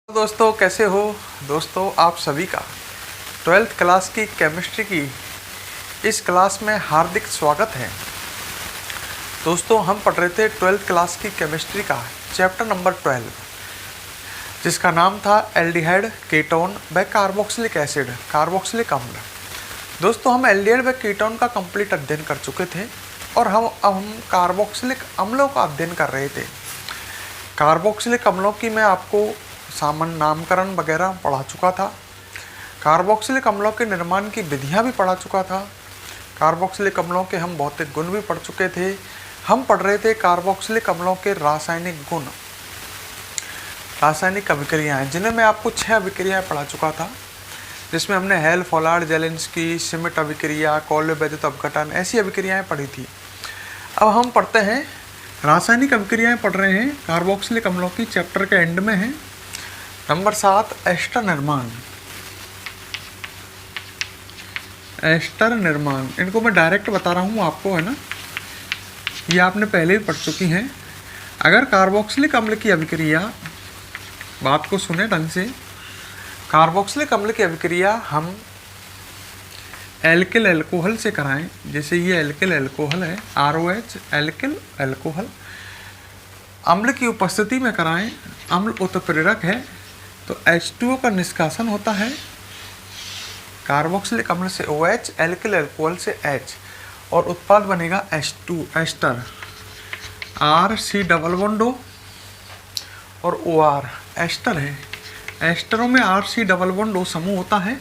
दोस्तों कैसे हो। दोस्तों आप सभी का 12th क्लास की केमिस्ट्री की इस क्लास में हार्दिक स्वागत है। दोस्तों हम पढ़ रहे थे 12th क्लास की केमिस्ट्री का चैप्टर नंबर 12 जिसका नाम था एल्डिहाइड कीटोन व कार्बोक्सिलिक एसिड कार्बोक्सिलिक अम्ल। दोस्तों हम एल्डिहाइड व कीटोन का कंप्लीट अध्ययन कर चुके थे और हम कार्बोक्सिलिक अम्लों का अध्ययन कर रहे थे। कार्बोक्सिलिक अम्लों की मैं आपको सामान्य नामकरण वगैरह पढ़ा चुका था। कार्बोक्सिलिक अम्लों के निर्माण की विधियां भी पढ़ा चुका था। कार्बोक्सिलिक अम्लों के हम भौतिक गुण भी पढ़ चुके थे। हम पढ़ रहे थे कार्बोक्सिलिक अम्लों के रासायनिक गुण, रासायनिक अभिक्रियाएं, जिन्हें मैं आपको 6 अभिक्रियाएं पढ़ा चुका था, जिसमें हमने हेल फोलार्ड जेलेंस्की सिमिट अभिक्रिया, कॉल्वे विद्युत अपघटन ऐसी अभिक्रियाएं पढ़ी थी। अब हम पढ़ते हैं रासायनिक अभिक्रियाएं पढ़ रहे हैं कार्बोक्सिलिक अम्लों की, चैप्टर के एंड में है। नंबर 7 एस्टर निर्माण। एस्टर निर्माण इनको मैं डायरेक्ट बता रहा हूँ आपको, है ना, ये आपने पहले भी पढ़ चुकी हैं। अगर कार्बोक्सिलिक अम्ल की अभिक्रिया, बात को सुने ढंग से, कार्बोक्सिलिक अम्ल की अभिक्रिया हम एल्किल एल्कोहल से कराएं, जैसे ये एल्किल एल्कोहल है ROH एल्किल एल्कोहल, अम्ल की उपस्थिति में कराएं, अम्ल उत्प्रेरक है तो H2O का निष्कासन होता है कार्बोक्सिलिक अम्ल से OH, एल्किल एल्कोहल से H, और उत्पाद बनेगा H2 ester, RC double bond O और OR एस्टर है। एस्टरों में RC डबल बॉन्ड O समूह होता है,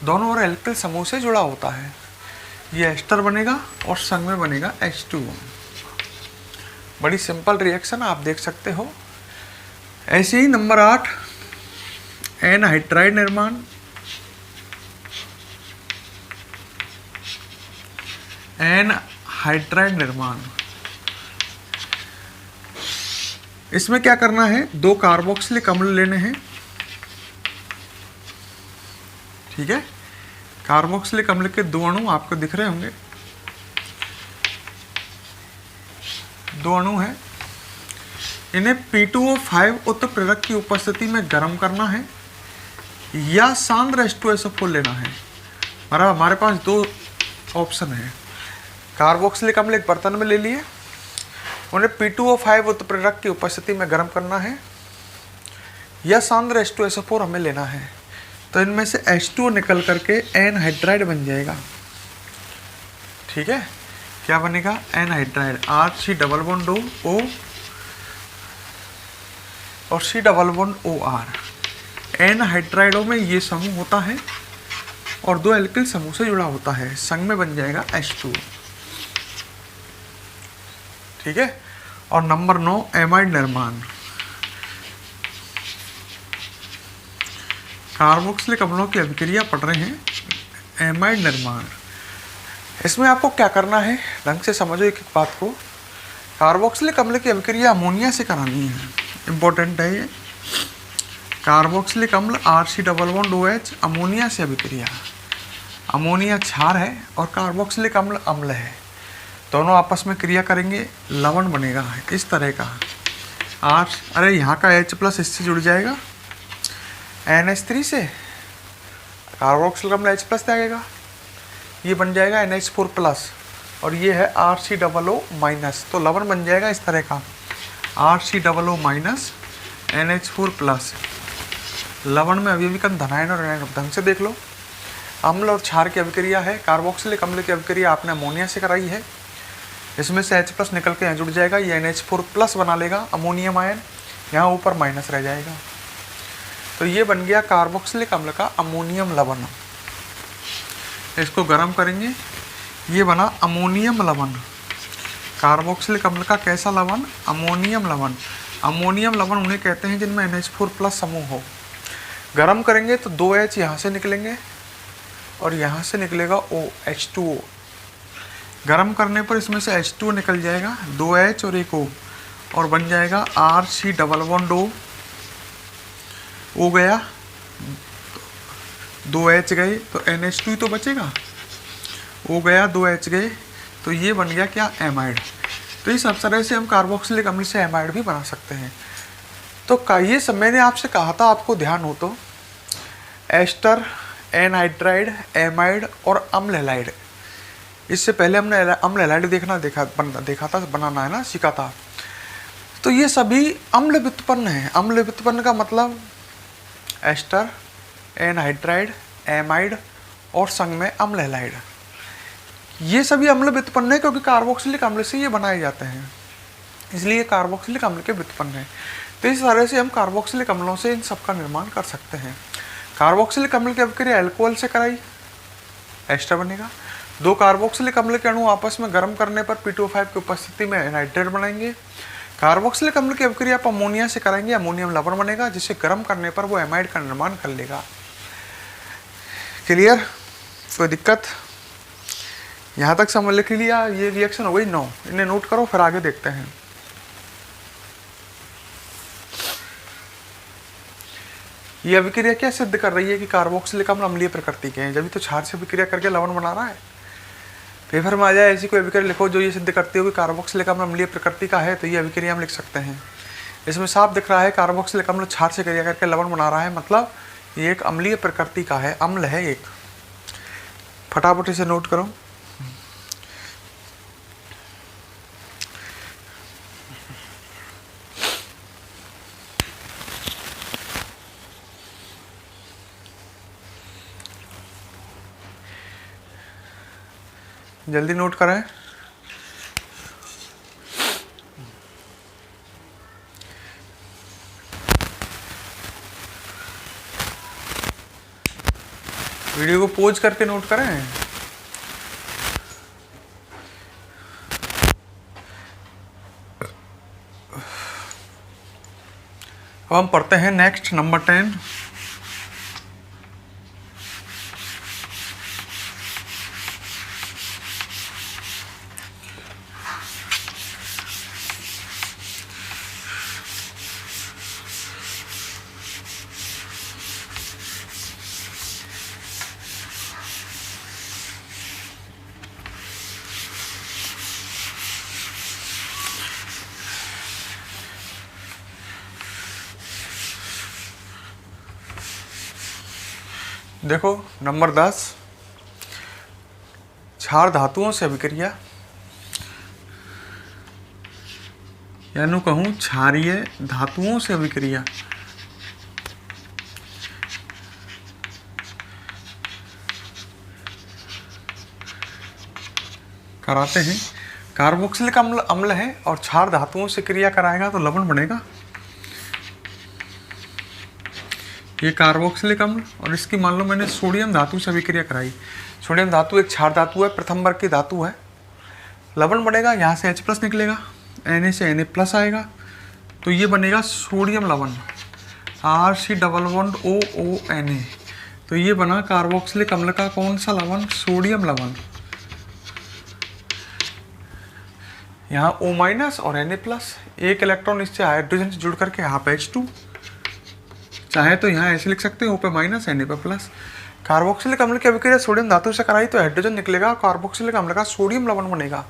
दोनों ओर एल्किल समूह से जुड़ा होता है। ये एस्टर बनेगा और संग में बनेगा H2O। बड़ी सिंपल रिएक्शन आप देख सकते हो। ऐसे ही नंबर 8 एनहाइड्राइड निर्माण। एनहाइड्राइड निर्माण, इसमें क्या करना है, 2 कार्बोक्सिलिक अम्ल लेने हैं, ठीक है। कार्बोक्सिलिक अम्ल के 2 अणु आपको दिख रहे होंगे, 2 अणु हैं। इन्हें P2O5 उत्प्रेरक की उपस्थिति में गर्म करना है या सांद्र H2SO4 लेना है। हमारे पास 2 ऑप्शन है। कार्बोक्सिलिक अम्ल एक बर्तन में ले लिए, उन्हें P2O5 उत्प्रेरक की उपस्थिति में गर्म करना है या सांद्र H2SO4 हमें लेना है। तो इनमें से H2O निकल करके एनहाइड्राइड बन जाएगा, ठीक है। क्या बनेगा, anhydride, RC double bond O और C डबल बॉन्ड OR। एनहाइड्राइडों में ये समूह होता है और 2 एल्किल समूह से जुड़ा होता है, संग में बन जाएगा H2, ठीक है। और नंबर 9 एमाइड निर्माण। कार्बोक्सिलिक अम्लों की अभिक्रिया पढ़ रहे हैं, एमाइड निर्माण। इसमें आपको क्या करना है, ढंग से समझो एक एक बात को। कार्बोक्सिलिक अम्ल की अभिक्रिया अमोनिया से करानी है, इंपॉर्टेंट है ये। कार्बोक्सिलिक अम्ल RC double bond OH, ammonia से अभिक्रिया। अमोनिया क्षार है और कार्बोक्सिलिक अम्ल अम्ल है, दोनों आपस में क्रिया करेंगे, लवण बनेगा इस तरह का। अरे यहाँ का H+ इससे जुड़ जाएगा NH3 से, कार्बोक्सिलिक अम्ल H+ आएगा, ये बन जाएगा NH4+, और ये है RCOO-, तो लवण बन जाएगा इस तरह का RCOO- NH4+। लवण में अभी कम धनायन और ऋणायन, ढंग से देख लो। अम्ल और क्षार की अभिक्रिया है। कार्बोक्सिलिक अम्ल की अभिक्रिया आपने अमोनिया से कराई है, इसमें से H+ निकल के यहाँ जुड़ जाएगा, ये NH4+ बना लेगा अमोनियम आयन, यहाँ ऊपर माइनस रह जाएगा। तो ये बन गया कार्बोक्सिलिक अम्ल का अमोनियम लवण। इसको गर्म करेंगे, ये बना अमोनियम लवण। कार्बोक्सिलिक अम्ल का कैसा लवण, अमोनियम लवण। अमोनियम लवण उन्हें कहते हैं जिनमें NH4+ समूह हो। गर्म करेंगे तो 2 H यहाँ से निकलेंगे और यहाँ से निकलेगा H2O। गर्म करने पर इसमें से H2O निकल जाएगा, 2 H और 1 O, और बन जाएगा RC डबल बॉन्ड O गया, 2 H गए तो NH2 तो बचेगा, O गया, 2 H गए, तो ये बन गया क्या, एमाइड। तो इस तरह से हम कार्बोक्सिलिक अम्ल से एमाइड भी बना सकते हैं। तो ये सब मैंने आपसे कहा था, आपको ध्यान हो तो, एस्टर, एनहाइड्राइड, एमाइड और अम्ल हैलाइड। इससे पहले हमने अम्ल हैलाइड देखा था, बनाना है ना, सीखा था। तो ये सभी अम्ल व्युत्पन्न हैं। अम्ल व्युत्पन्न का मतलब एस्टर, एनहाइड्राइड, एमाइड और संग में अम्ल हैलाइड, ये सभी अम्ल व्युत्पन्न है क्योंकि कार्बोक्सिलिक अम्ल से ये बनाए जाते हैं, इसलिए कार्बोक्सिलिक अम्ल के व्युत्पन्न है। तो इस तरह से हम कार्बोक्सिलिक अम्लों से इन सब का निर्माण कर सकते हैं। कार्बोक्सिलिक अम्ल की अभिक्रिया अल्कोहल से कराई, एस्टर बनेगा। दो कार्बोक्सिलिक अम्ल के अणु आपस में गर्म करने पर P2O5 की उपस्थिति में एनहाइड्रेट बनाएंगे। कार्बोक्सिलिक अम्ल की अभिक्रिया आप अमोनिया से कराएंगे, अमोनियम लवण बनेगा, जिसे गर्म करने पर वो एमाइड का निर्माण कर लेगा। क्लियर? कोई दिक्कत? यहाँ तक समझ लिख लिया? ये रिएक्शन हो गई 9, इन्हें नोट करो, फिर आगे देखते हैं। ये अभिक्रिया क्या सिद्ध कर रही है कि कार्बोक्सिलिक अम्ल अम्लीय प्रकृति के हैं, जब तो क्षार से अभिक्रिया करके लवण बना रहा है। पेपर में आ जाए ऐसी कोई अभिक्रिया लिखो जो ये सिद्ध करती हो कि कार्बोक्सिलिक अम्ल अम्लीय प्रकृति का है, तो ये अभिक्रिया हम लिख सकते हैं। इसमें साफ दिख रहा है कार्बोक्सिलिक अम्ल क्षार से क्रिया करके लवण बना रहा है, मतलब ये एक अम्लीय प्रकृति का है, अम्ल है एक। फटाफट इसे नोट करो। जल्दी नोट करें। वीडियो को पॉज करके नोट करें। अब हम पढ़ते हैं नेक्स्ट नंबर 10। देखो नंबर 10, क्षार धातुओं से अभिक्रिया, यानी कहूं क्षारीय धातुओं से अभिक्रिया कराते हैं। कार्बोक्सिलिक अम्ल अम्ल है और क्षार धातुओं से क्रिया कराएगा तो लवण बनेगा। ये कार्बोक्सिलिक अम्ल, और इसकी मान लो मैंने सोडियम धातु से अभिक्रिया कराई। सोडियम धातु एक क्षार धातु है, प्रथम वर्ग की धातु है, लवण बनेगा। यहाँ से H+ निकलेगा, Na से Na+ आएगा, तो ये बनेगा सोडियम लवण, RC=OONA। तो ये बना कार्बोक्सिलिक अम्ल का कौन सा लवण? सोडियम लवण। यहाँ O- और Na+, एक इलेक्ट्रॉन इससे हाइड्रोजन से जुड़ करके यहाँ पे H2, चाहे तो यहाँ ऐसे लिख सकते हैं O पे माइनस Na पे प्लस। कार्बोक्सिलिक अम्ल की अभिक्रिया सोडियम धातु से कराई तो हाइड्रोजन निकलेगा, कार्बोक्सिलिक अम्ल का सोडियम लवण बनेगा।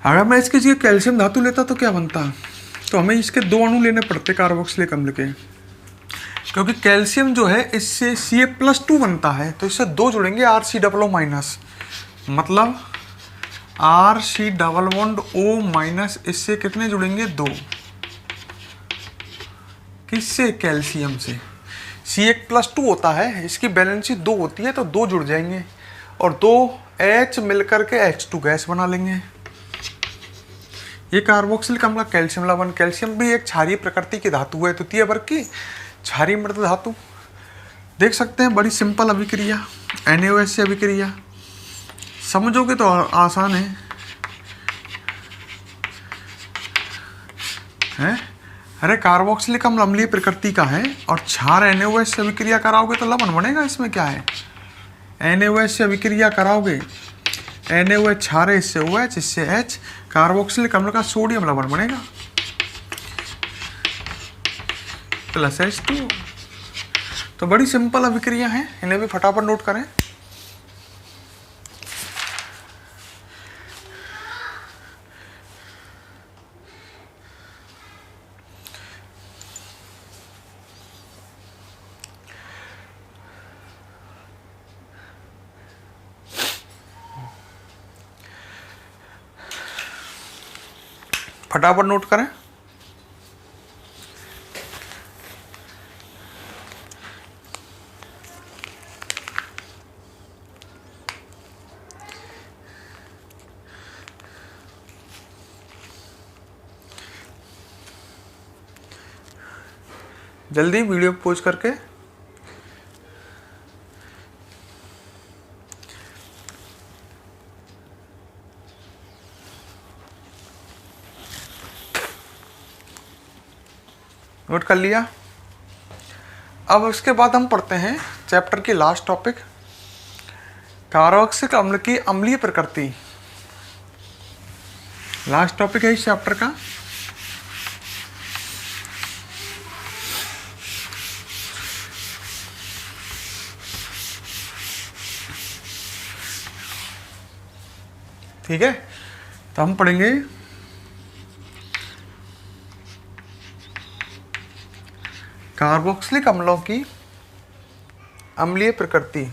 अगर मैं इसकी जगह कैल्शियम धातु लेता तो क्या बनता? तो हमें इसके 2 अणु लेने पड़ते कार्बोक्सिलिक अम्ल के, क्योंकि कैल्शियम जो है इससे Ca+2 बनता है, तो इससे 2 जुड़ेंगे RC=, मतलब RC=O-, इससे कितने जुड़ेंगे? 2। किससे? कैल्शियम से। C1+2 होता है, इसकी बैलेंसी 2 होती है, तो 2 जुड़ जाएंगे और 2 H मिलकर के H2 गैस बना लेंगे। ये कार्बोक्सिलिक अम्ल का कैल्शियम लवण। कैल्शियम भी एक क्षारीय प्रकृति की धातु है, तृतीय वर्ग की क्षारीय मृत धातु। देख सकते हैं बड़ी सिंपल अभिक्रिया, NaOH से अभिक्रिया, समझोगे तो आसान है? अरे कार्बोक्सिलिक अम्ल अम्लीय प्रकृति का है और क्षार NaOH से अभिक्रिया कराओगे तो लवण बनेगा। इसमें क्या है? NaOH से अभिक्रिया कराओगे, NaOH क्षार है, इससे OH, इससे H, कार्बोक्सिलिक अम्ल का सोडियम लवण बनेगा प्लस H2। तो बड़ी सिंपल अभिक्रिया है, इन्हें भी फटाफट नोट करें। फटाफट नोट करें। जल्दी वीडियो पॉज करके नोट कर लिया। अब उसके बाद हम पढ़ते हैं चैप्टर की लास्ट टॉपिक, कार्बोक्सिलिक अम्ल की अम्लीय प्रकृति। लास्ट टॉपिक है इस चैप्टर का। ठीक है, तो हम पढ़ेंगे कार्बोक्सिलिक अम्लों की अम्लीय प्रकृति।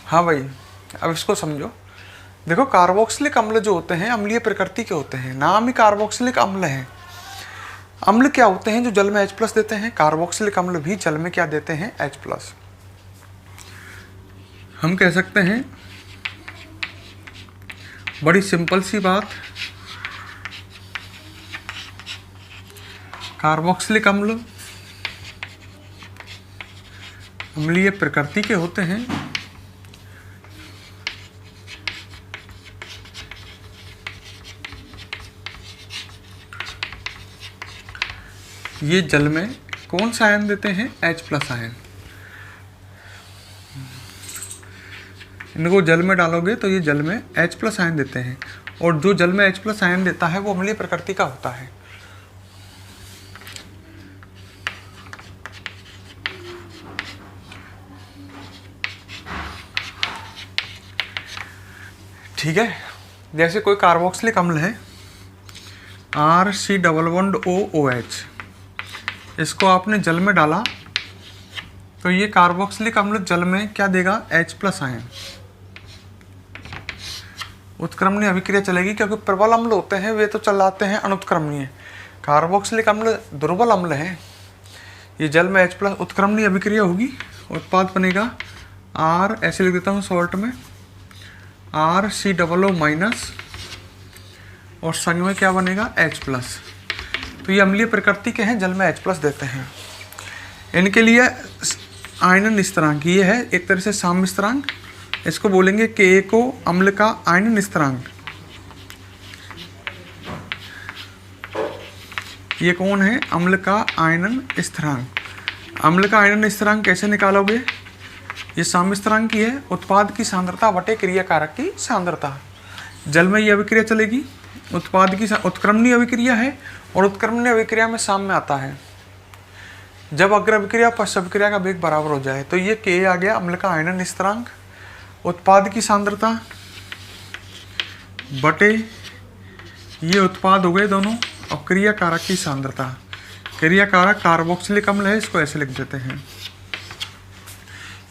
हाँ भाई, अब इसको समझो। देखो, कार्बोक्सिलिक अम्ल जो होते हैं अम्लीय प्रकृति के होते हैं, नाम ही कार्बोक्सिलिक अम्ल है। अम्ल क्या होते हैं? जो जल में H+ देते हैं। कार्बोक्सिलिक अम्ल भी जल में क्या देते हैं? H+। हम कह सकते हैं, बड़ी सिंपल सी बात, कार्बोक्सिलिक अम्ल अम्लीय प्रकृति के होते हैं। ये जल में कौन सा आयन देते हैं? H+ ion. इनको जल में डालोगे तो ये जल में H+ आयन देते हैं, और जो जल में H+ आयन देता है वो अम्लीय प्रकृति का होता है। ठीक है, जैसे कोई कार्बोक्सिलिक अम्ल है RC11OOH, इसको आपने जल में डाला तो ये कार्बोक्सिलिक अम्ल जल में क्या देगा? H+ ion. उत्क्रमणीय अभिक्रिया चलेगी, क्योंकि प्रबल अम्ल होते हैं वे तो चलाते हैं अनुत्क्रमणीय। कार्बोक्सिलिक अम्ल दुर्बल अम्ल है, ये जल में H+ उत्क्रमणीय अभिक्रिया होगी, उत्पाद बनेगा R, ऐसे लिख देता हूँ शॉर्ट में, RCOO- और संग में क्या बनेगा? H+। तो ये अम्लीय प्रकृति के हैं, जल में H+ देते हैं। इनके लिए आयनन स्थिरांक ये है, एक तरह से साम्य स्थिरांक, इसको बोलेंगे Ka को अम्ल का आयनन स्थिरांक। ये कौन है? अम्ल का आयनन स्थिरांक। अम्ल का आयनन स्थिरांक कैसे निकालोगे? ये साम्य स्थिरांक की है, उत्पाद की सांद्रता बटे क्रियाकारक की सांद्रता। जल में ये अभिक्रिया चलेगी, उत्पाद की उत्क्रमणीय अभिक्रिया है, और उत्क्रमणीय अभिक्रिया में साम्य आता है। जब अग्र अभिक्रिया पश्च अभिक्रिया का वेग बराबर हो जाए तो ये K आ गया अम्ल का आयनन स्थिरांक, उत्पाद की सांद्रता बटे ये उत्पाद हो गए दोनों, और क्रियाकारक की सांद्रता। क्रियाकारक कार्बोक्सिलिक अम्ल है, इसको ऐसे लिख देते हैं।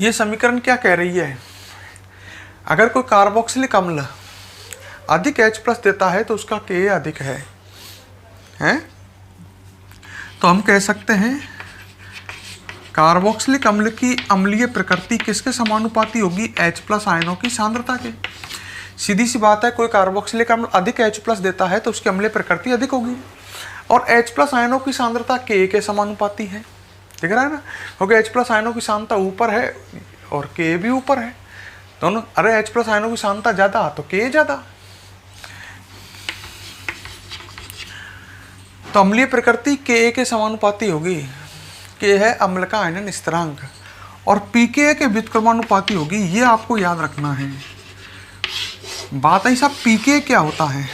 ये समीकरण क्या कह रही है? अगर कोई कार्बोक्सिलिक अम्ल अधिक H+ देता है तो उसका Ka अधिक है, हैं? तो हम कह सकते हैं कार्बोक्सिलिक अम्ल की अम्लीय प्रकृति किसके समानुपाती होगी? H+ आयनों की सांद्रता के। सीधी सी बात है, कोई कार्बोक्सिलिक अम्ल अधिक H+ देता है तो उसकी अम्लीय प्रकृति अधिक होगी, और H+ आयनों की सांद्रता K के समानुपाती है। दिख रहा है ना? क्योंकि H+ आयनों की सांद्रता ऊपर है और K भी ऊपर है दोनों। अरे H+ आयनों की सांद्रता ज्यादा तो K ज्यादा। तो अम्लीय प्रकृति Ka के समानुपाती होगी। K है अम्ल का आयनन स्थिरांक, और pKa के व्युत्क्रमानुपाती होगी। ये आपको याद रखना है। बात है साहब, pKa क्या होता है?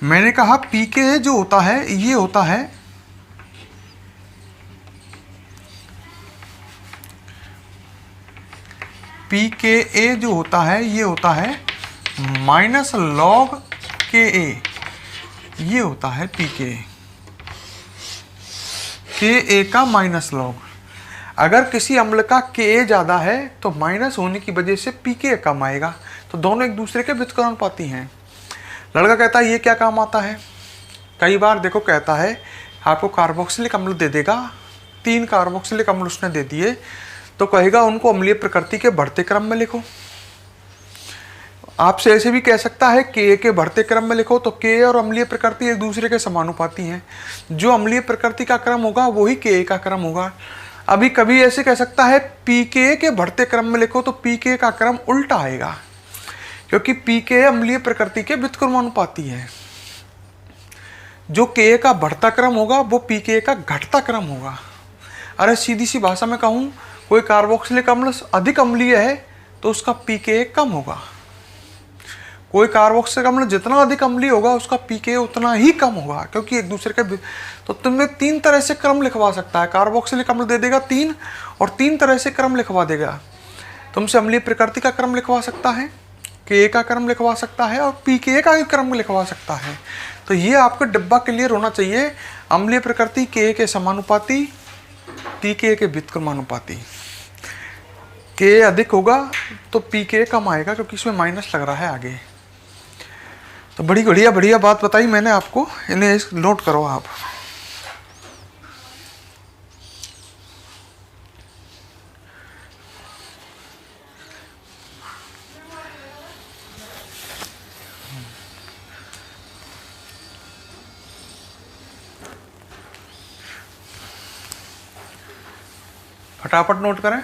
मैंने कहा pKa जो होता है ये होता है पी के ए जो होता है ये होता है माइनस लॉग के ए, ये होता है पी के ए का माइनस लॉग। अगर किसी अम्ल का के ए ज़्यादा है तो माइनस होने की वजह से पी के कम आएगा, तो दोनों एक दूसरे के व्युत्क्रमानुपाती हैं। लड़का कहता है ये क्या काम आता है। कई बार देखो कहता है आपको कार्बोक्सिलिक अम्ल दे देगा, 3 कार्बोक्सिलिक अम्ल उसने दे दिए, तो कहेगा उनको अम्लीय प्रकृति के बढ़ते क्रम में लिखो। आपसे ऐसे भी कह सकता है के के बढ़ते क्रम में लिखो, तो के और अम्लीय प्रकृति एक दूसरे के समानुपाती हैं। जो अम्लीय प्रकृति का क्रम होगा वही के का क्रम होगा। अभी कभी ऐसे कह सकता है पी के बढ़ते क्रम में लिखो, तो पी के का क्रम उल्टा आएगा, क्योंकि पी के अम्लीय प्रकृति के व्युत्क्रमानुपाती है। जो के का बढ़ता क्रम होगा वो पी के का घटता क्रम होगा। अरे सीधी सी भाषा में कहूँ, कोई कार्बोक्सिलिक अम्ल अधिक अम्लीय है तो उसका पी के कम होगा। कोई कार्बोक्सिलिक अम्ल जितना अधिक अम्लीय होगा उसका पी के उतना ही कम होगा, क्योंकि एक दूसरे के। तो तुम्हें 3 तरह से क्रम लिखवा सकता है। कार्बोक्सिलिक अम्ल दे देगा 3 और 3 तरह से क्रम लिखवा देगा। तुमसे अम्लीय प्रकृति का क्रम लिखवा सकता है, के का क्रम लिखवा सकता है और पी के का क्रम लिखवा सकता है। तो ये आपको डिब्बा क्लियर होना चाहिए। अम्लीय प्रकृति के समानुपाती, पी के व्युत्क्रमानुपाती। के अधिक होगा तो पी के कम आएगा, क्योंकि इसमें माइनस लग रहा है आगे। तो बड़ी बढ़िया बात बताई मैंने आपको, इन्हें नोट करो आप। फटाफट नोट करें।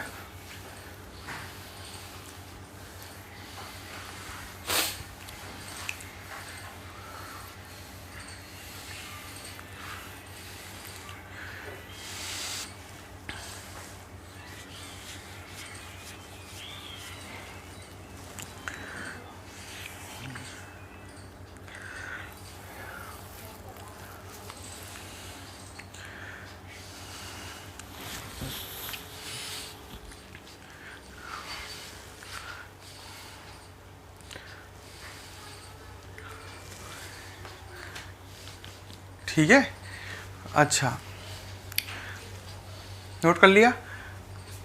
ठीक है, अच्छा नोट कर लिया।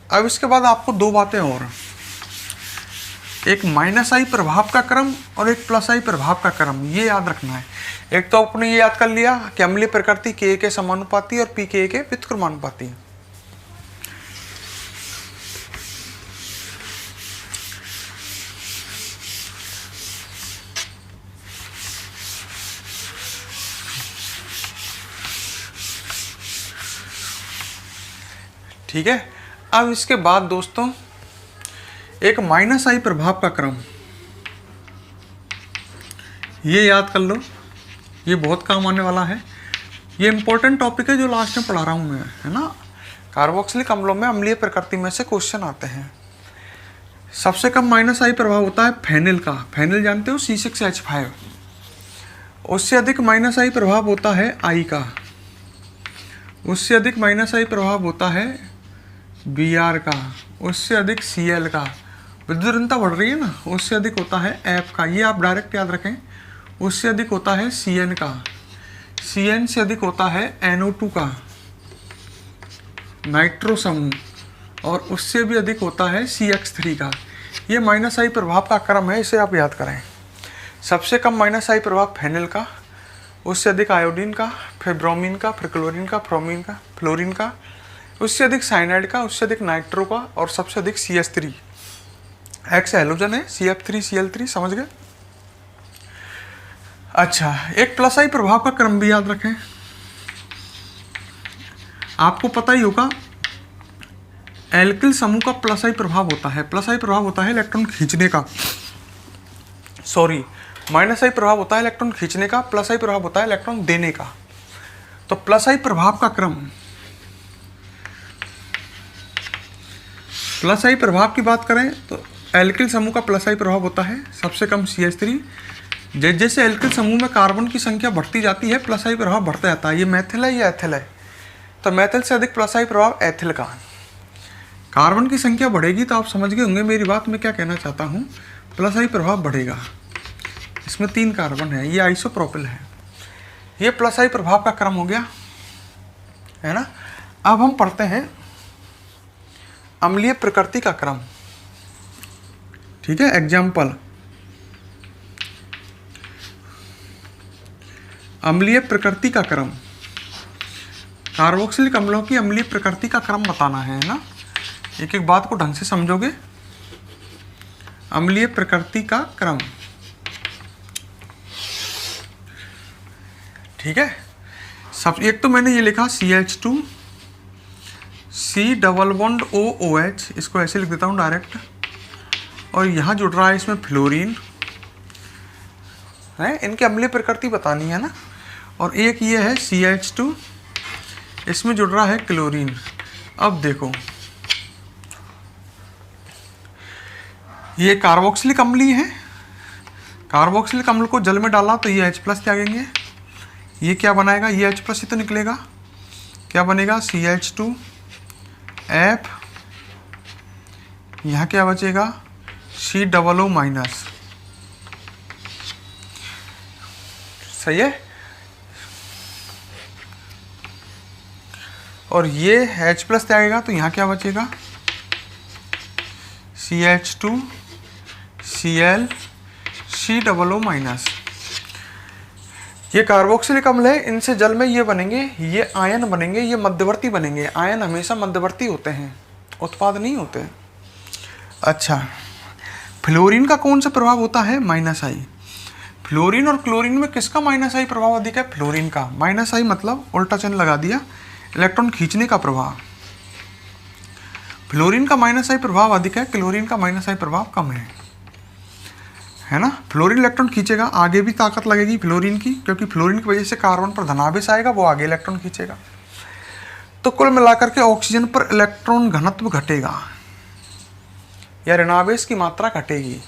अब इसके बाद आपको 2 बातें और, एक माइनस आई प्रभाव का क्रम और एक प्लस आई प्रभाव का क्रम, ये याद रखना है। एक तो आपने ये याद कर लिया कि अम्लीय प्रकृति के समानुपाती और पी के व्युत्क्रमानुपाती। ठीक है। अब इसके बाद दोस्तों एक माइनस आई प्रभाव का क्रम, ये याद कर लो, ये बहुत काम आने वाला है। ये इंपॉर्टेंट टॉपिक है जो लास्ट में पढ़ा रहा हूँ मैं, है ना। कार्बोक्सिलिक अम्लों में अम्लीय प्रकृति में से क्वेश्चन आते हैं। सबसे कम माइनस आई प्रभाव होता है फेनिल का, फेनिल जानते हो C6H5। उससे अधिक माइनस आई प्रभाव होता है आई का, उससे अधिक माइनस आई प्रभाव होता है Br का, उससे अधिक Cl का। विद्युत ऋणता बढ़ रही है ना, उससे अधिक होता है F का, ये आप डायरेक्ट याद रखें। उससे अधिक होता है Cn का, Cn से अधिक होता है NO2 का नाइट्रो समूह, और उससे भी अधिक होता है CH3 का। ये माइनस आई प्रभाव का क्रम है, इसे आप याद करें। सबसे कम माइनस आई प्रभाव फेनिल का, उससे अधिक आयोडीन का, फिर ब्रोमीन का, फिर क्लोरीन का, फ्रोमीन का, फ्लोरीन का, उससे अधिक साइनाइड का, उससे अधिक नाइट्रो का, और सबसे अधिक CH3। एक्स हैलोजन है, CF3Cl3, समझ गए। अच्छा, एक प्लस आई प्रभाव का क्रम भी याद रखें। आपको पता ही होगा एल्किल समूह का प्लस आई प्रभाव होता है। प्लस आई प्रभाव होता है इलेक्ट्रॉन खींचने का, सॉरी माइनस आई प्रभाव होता है इलेक्ट्रॉन खींचने का, प्लस आई प्रभाव होता है इलेक्ट्रॉन देने का। तो प्लस आई प्रभाव का क्रम, प्लस आई प्रभाव की बात करें तो एल्किल समूह का प्लस आई प्रभाव होता है सबसे कम CH3। जैसे जैसे एल्किल समूह में कार्बन की संख्या बढ़ती जाती है प्लस आई प्रभाव बढ़ता जाता है। ये मैथिल है या एथिल है, तो मैथिल से अधिक प्लस आई प्रभाव एथिल का। कार्बन की संख्या बढ़ेगी तो आप समझ गए होंगे मेरी बात, मैं क्या कहना चाहता हूँ। प्लस आई प्रभाव बढ़ेगा। इसमें 3 कार्बन है, ये आइसोप्रोपिल है। ये प्लस आई प्रभाव का क्रम हो गया, है ना। अब हम पढ़ते हैं अम्लीय प्रकृति का क्रम। ठीक है, एग्जाम्पल, अम्लीय प्रकृति का क्रम। कार्बोक्सिलिक अम्लों की अम्लीय प्रकृति का क्रम बताना है ना। एक एक बात को ढंग से समझोगे। अम्लीय प्रकृति का क्रम, ठीक है। सब एक तो मैंने ये लिखा CH2 C double bond OOH, इसको ऐसे लिख देता हूँ डायरेक्ट। और यहाँ जुड़ रहा है इसमें फ्लोरीन है, इनकी अम्लीय प्रकृति बतानी है ना। और एक ये है CH2, इसमें जुड़ रहा है क्लोरीन। अब देखो, ये कार्बोक्सिलिक अम्लीय है। कार्बोक्सिलिक अम्ल को जल में डाला तो ये H+ त्यागेंगे। ये क्या बनाएगा, ये H+ ही तो निकलेगा। क्या बनेगा, CH2F। यहाँ क्या बचेगा, COO-। सही है। और ये H+ त्यागेगा तो यहाँ क्या बचेगा, CH2Cl COO-। ये कार्बोक्सिलिक अम्ल है, इनसे जल में ये बनेंगे, ये आयन बनेंगे, ये मध्यवर्ती बनेंगे। आयन हमेशा मध्यवर्ती होते हैं, उत्पाद नहीं होते। अच्छा, फ्लोरीन का कौन सा प्रभाव होता है, -I। फ्लोरीन और क्लोरीन में किसका -I प्रभाव अधिक है, फ्लोरीन का। -I मतलब उल्टा चिन्ह लगा दिया, इलेक्ट्रॉन खींचने का प्रभाव। फ्लोरीन का -I प्रभाव अधिक है, क्लोरीन का -I प्रभाव कम है ना। फ्लोरीन इलेक्ट्रॉन खींचेगा, आगे भी ताकत लगेगी फ्लोरीन की, क्योंकि फ्लोरीन की वजह से कार्बन पर धनावेश आएगा, वो आगे इलेक्ट्रॉन खींचेगा। तो कुल मिलाकर के ऑक्सीजन पर इलेक्ट्रॉन घनत्व घटेगा या ऋणावेश की मात्रा घटेगी।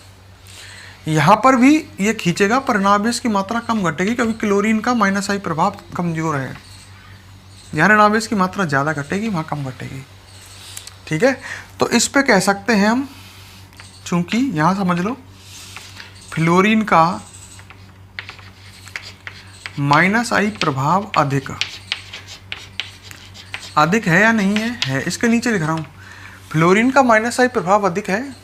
यहाँ पर भी ये खींचेगा पर ऋणावेश की मात्रा कम घटेगी, क्योंकि क्लोरीन का -I प्रभाव कमजोर है। यहाँ ऋणावेश की मात्रा ज़्यादा घटेगी, वहाँ कम घटेगी। ठीक है, तो इस पे कह सकते हैं हम, चूंकि यहाँ समझ लो फ्लोरीन का -I प्रभाव अधिक है या नहीं है। इसके नीचे लिख रहा हूँ, फ्लोरीन का -I प्रभाव अधिक है।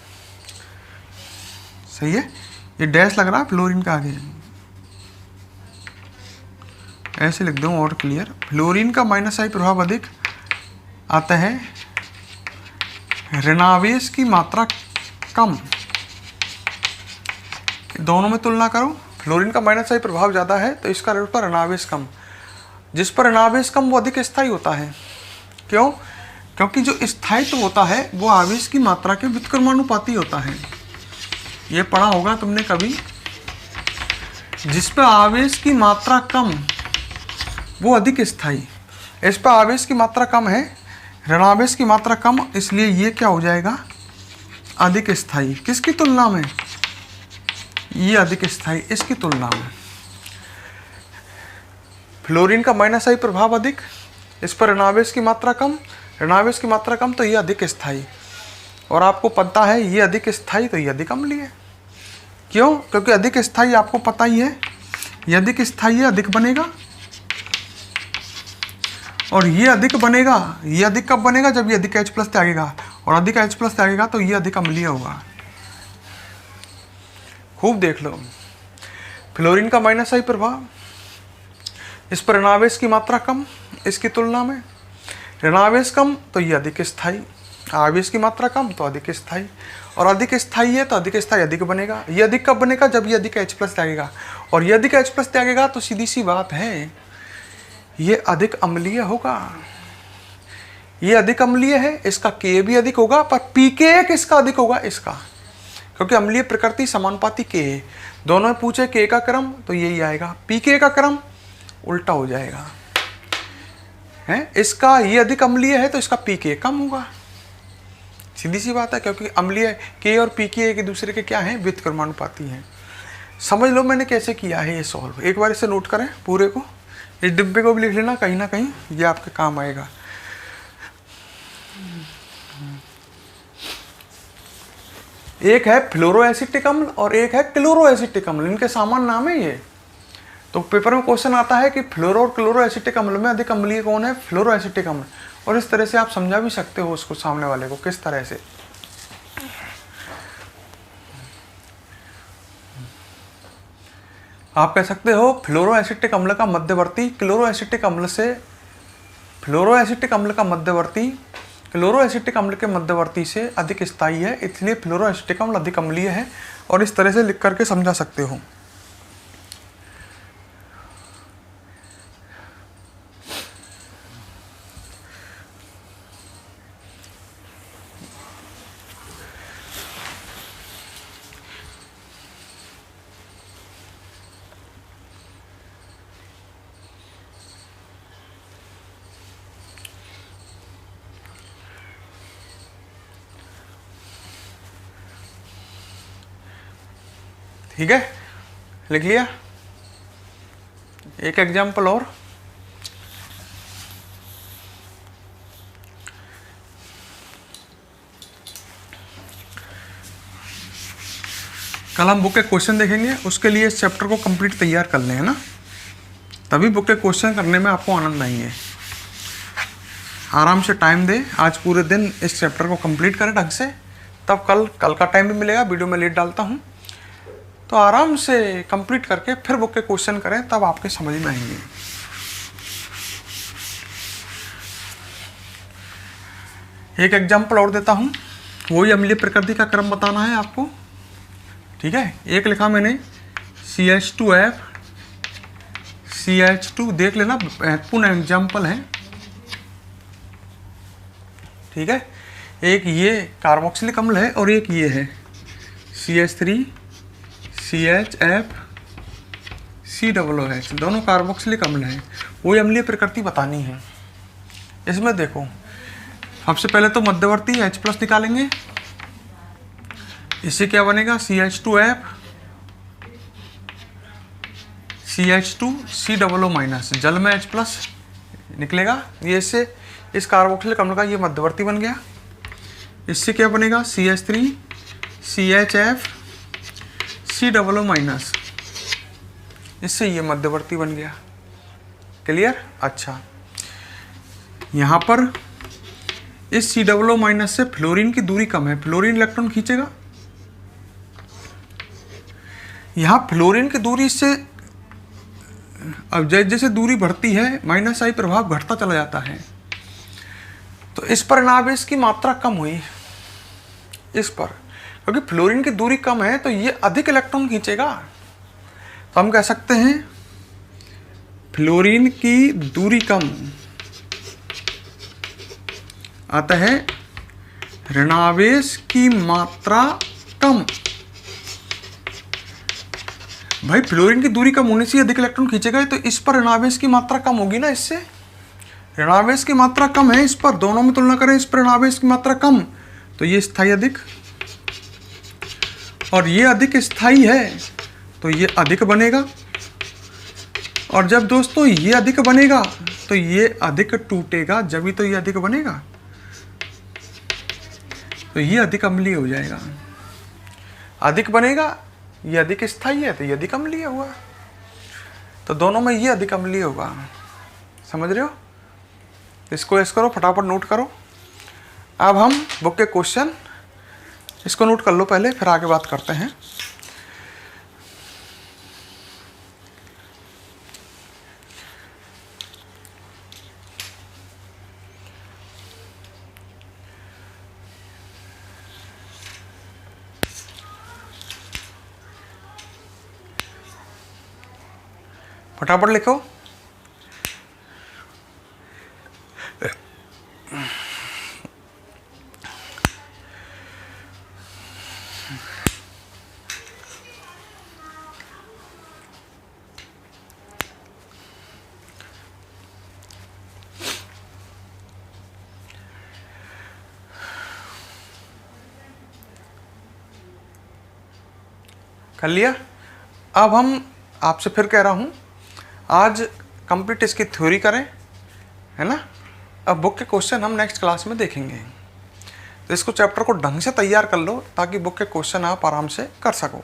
सही है, ये डैश लग रहा है फ्लोरीन का आगे, ऐसे लिख दूँ और क्लियर। फ्लोरीन का -I प्रभाव अधिक आता है, ऋणावेश की मात्रा कम। दोनों में तुलना करो, फ्लोरीन का -I प्रभाव ज़्यादा है तो इसका पर ऋणावेश कम। जिस पर ऋणावेश कम वो अधिक स्थायी होता है। क्यों, क्योंकि जो स्थायित्व होता है वो आवेश की मात्रा के व्युत्क्रमानुपाती होता है। ये पढ़ा होगा तुमने कभी। जिस पर आवेश की मात्रा कम वो अधिक स्थायी, इस पर आवेश की मात्रा कम है, ऋणावेश की मात्रा कम, इसलिए ये क्या हो जाएगा, अधिक स्थायी। किसकी तुलना में, ये अधिक स्थायी इसकी तुलना में। फ्लोरीन का -I प्रभाव अधिक, इस पर ऋणावेश की मात्रा कम, ऋणावेश की मात्रा कम तो ये अधिक स्थायी। और आपको पता है ये अधिक स्थायी तो ये अधिक अम्लीय है। क्यों, क्योंकि अधिक स्थायी आपको पता ही है, ये अधिक स्थायी है, अधिक बनेगा। और ये अधिक बनेगा, ये अधिक कब बनेगा, जब ये अधिक H+ त्यागेगा, और अधिक H+ त्यागेगा तो ये अधिक अम्लीय होगा। खूब देख लो, फ्लोरीन का -I प्रभाव, इस पर ऋणावेश की मात्रा कम इसकी तुलना में, ऋणावेश कम तो ये अधिक स्थायी, आवेश की मात्रा कम तो अधिक स्थायी। और अधिक स्थायी है तो अधिक स्थायी अधिक बनेगा। ये अधिक कब बनेगा, जब ये अधिक H+ त्यागेगा, और ये अधिक H+ त्यागेगा तो सीधी सी बात है ये अधिक अम्लीय होगा। ये अधिक अम्लीय है, इसका K भी अधिक होगा, पर pKa किसका अधिक होगा, इसका, क्योंकि अम्लीय प्रकृति समानुपाती K है। दोनों में पूछे K का क्रम तो यही आएगा, pKa का क्रम उल्टा हो जाएगा है। इसका ये अधिक अम्लीय है तो इसका pKa कम होगा, सीधी सी बात है, क्योंकि अम्लीय K और pKa एक दूसरे के क्या हैं, व्युत्क्रमानुपाती हैं। समझ लो मैंने कैसे किया है ये सॉल्व। एक बार इसे नोट करें पूरे को, इस डिब्बे को भी लिख लेना, कहीं ना कहीं ये आपके काम आएगा। एक है फ्लोरोएसिटिक अम्ल और एक है क्लोरोएसिटिक अम्ल, इनके सामान्य नाम है ये। तो पेपर में क्वेश्चन आता है कि फ्लोरो और क्लोरोएसिटिक अम्ल में अधिक अम्लीय कौन है? फ्लोरोएसिटिक अम्ल। और इस तरह से आप समझा भी सकते हो उसको, सामने वाले को, किस तरह से। आप कह सकते हो फ्लोरोएसिटिक अम्ल का मध्यवर्ती क्लोरोएसिटिक अम्ल से, फ्लोरोएसिटिक अम्ल का मध्यवर्ती क्लोरोएसिटिक अम्ल के मध्यवर्ती से अधिक स्थायी है, इसलिए फ्लोरोएसिटिक अम्ल अधिक अम्लीय है। और इस तरह से लिख करके समझा सकते हो। ठीक है, लिख लिया। एक एग्जाम्पल और, कल हम बुक के क्वेश्चन देखेंगे, उसके लिए इस चैप्टर को कंप्लीट तैयार कर लें, है ना, तभी बुक के क्वेश्चन करने में आपको आनंद आएंगे। आराम से टाइम दे, आज पूरे दिन इस चैप्टर को कंप्लीट करें ढंग से, तब कल का टाइम भी मिलेगा। वीडियो में लेट डालता हूँ, तो आराम से कंप्लीट करके फिर बुक के क्वेश्चन करें, तब आपके समझ में आएंगे। एक एग्जाम्पल और देता हूँ, वही अम्लीय प्रकृति का क्रम बताना है आपको। ठीक है, एक लिखा मैंने CH2F CH2, देख लेना, महत्वपूर्ण एग्जाम्पल है। ठीक है, एक ये कार्बोक्सिलिक अम्ल है और एक ये है CH3 CHF COOH, दोनों कार्बोक्सिलिक अम्ल हैं। वही अम्लीय प्रकृति बतानी है। इसमें देखो, सबसे पहले तो मध्यवर्ती H+ निकालेंगे। इससे क्या बनेगा? CH2F CH2 COO-, जल में H+ निकलेगा। ये इससे इस कार्बोक्सिलिक अम्ल का ये मध्यवर्ती बन गया। इससे क्या बनेगा? CH3 CHF COO-, इससे ये मध्यवर्ती बन गया। क्लियर? अच्छा, यहाँ पर इस COO- से फ्लोरीन की दूरी कम है, फ्लोरीन इलेक्ट्रॉन खींचेगा। यहाँ फ्लोरीन की दूरी से, अब जैसे दूरी बढ़ती है -I प्रभाव घटता चला जाता है। तो इस पर नाभिक की मात्रा कम हुई, इस पर, क्योंकि फ्लोरीन की दूरी कम है तो ये अधिक इलेक्ट्रॉन खींचेगा। तो हम कह सकते हैं फ्लोरीन की दूरी कम, अतः ऋणावेश की मात्रा कम। भाई फ्लोरीन की दूरी कम होने से अधिक इलेक्ट्रॉन खींचेगा, तो इस पर ऋणावेश की मात्रा कम होगी ना। इससे ऋणावेश की मात्रा कम है, इस पर दोनों में तुलना करें, इस पर ऋणावेश की मात्रा कम, तो ये स्थायी अधिक, और ये अधिक स्थायी है तो ये अधिक बनेगा। और जब दोस्तों ये अधिक बनेगा तो ये अधिक टूटेगा, जब भी तो ये अधिक बनेगा, तो ये अधिक अम्लीय हो जाएगा। अधिक बनेगा, ये अधिक स्थायी है तो ये अधिक अम्लीय हुआ, तो दोनों में ये अधिक अम्लीय होगा। समझ रहे हो? इसको ऐसे करो, फटाफट नोट करो। अब हम बुक के क्वेश्चन, इसको नोट कर लो पहले, फिर आगे बात करते हैं। फटाफट लिखो। कर लिया? अब हम आपसे फिर कह रहा हूँ, आज कंप्लीट इसकी थ्योरी करें, है ना। अब बुक के क्वेश्चन हम नेक्स्ट क्लास में देखेंगे। तो इसको चैप्टर को ढंग से तैयार कर लो ताकि बुक के क्वेश्चन आप आराम से कर सको।